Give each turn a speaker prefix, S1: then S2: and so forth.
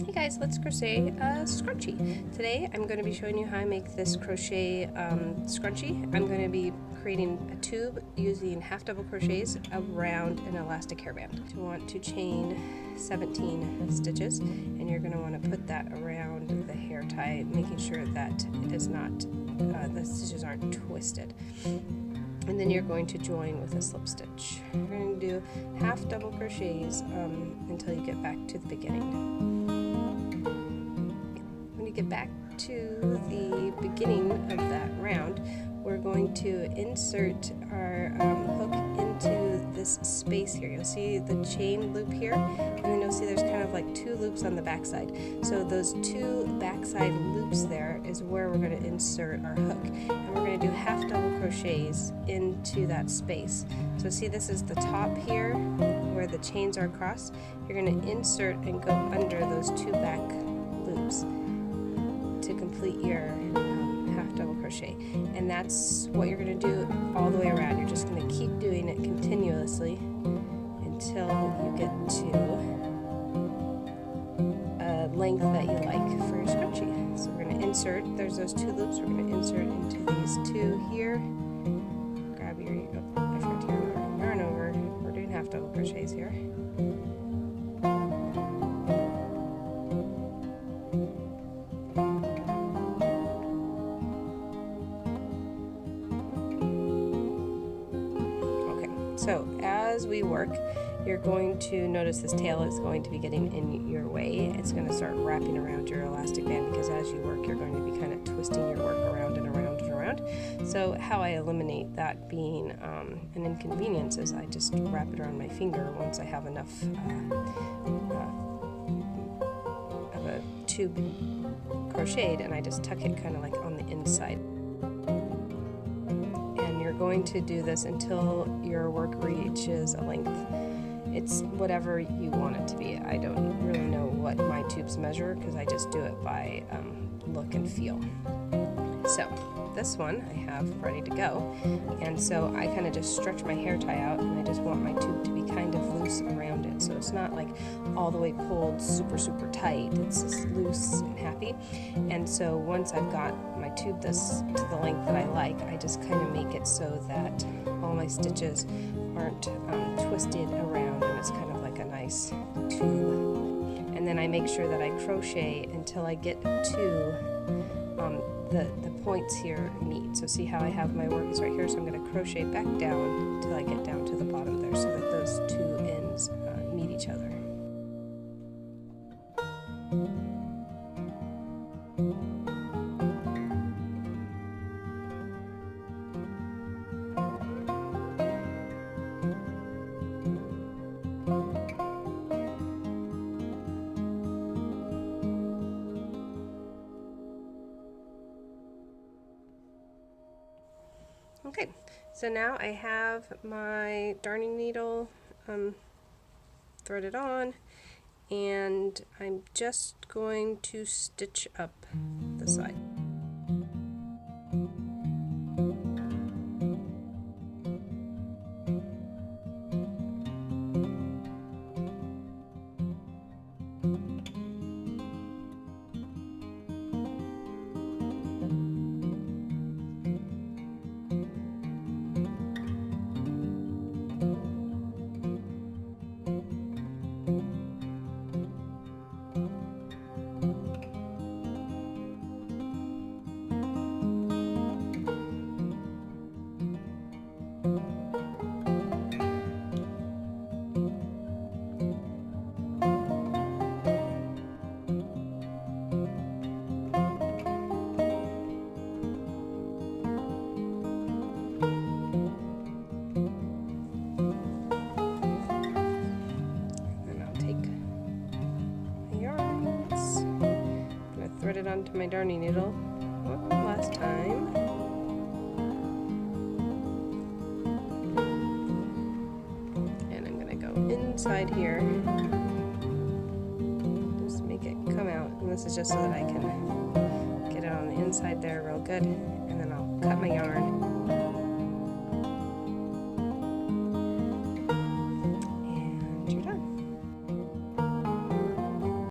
S1: Hey guys, let's crochet a scrunchie. Today I'm going to be showing you how I make this crochet scrunchie. I'm going to be creating a tube using half double crochets around an elastic hairband. You want to chain 17 stitches and you're going to want to put that around the hair tie, making sure that it is not, the stitches aren't twisted. And then you're going to join with a slip stitch. You're going to do half double crochets until you get back to the beginning. When you get back to the beginning of that round, we're going to insert our hook into this space here. You'll see the chain loop here, and then you'll see there's kind of like two loops on the backside. So those two backside loops there is where we're going to insert our hook, and we're going to do half double crochets into that space. So see, this is the top here where the chains are across. You're going to insert and go under those two back loops to complete your half double crochet, and that's what you're going to do all the way around. You're just going to keep doing it continuously until you get to a length that you like for your scrunchie. So we're going to insert, there's those two loops, we're going to insert into these two here. Grab your, I forgot to yarn over, we're doing half double crochets here. So as we work, you're going to notice this tail is going to be getting in your way. It's going to start wrapping around your elastic band because as you work, you're going to be kind of twisting your work around and around and around. So how I eliminate that being an inconvenience is I just wrap it around my finger once I have enough of a tube crocheted, and I just tuck it kind of like on the inside. Going to do this until your work reaches a length. It's whatever you want it to be. I don't really know what my tubes measure because I just do it by look and feel. So this one I have ready to go, and so I kind of just stretch my hair tie out, and I just want my tube to be kind of loose around it, so it's not like all the way pulled super tight. It's just loose and happy. And so once I've got my tube this to the length that I like, I just kind of make it so that all my stitches aren't twisted around, and it's kind of like a nice tube. And then I make sure that I crochet until I get to the points here meet. So see how I have my work is right here, so I'm going to crochet back down until I get down to the bottom there, so that those two ends meet each other. Okay, so now I have my darning needle threaded on, and I'm just going to stitch up the side. Thread it onto my darning needle one last time. And I'm going to go inside here. Just make it come out. And this is just so that I can get it on the inside there real good. And then I'll cut my yarn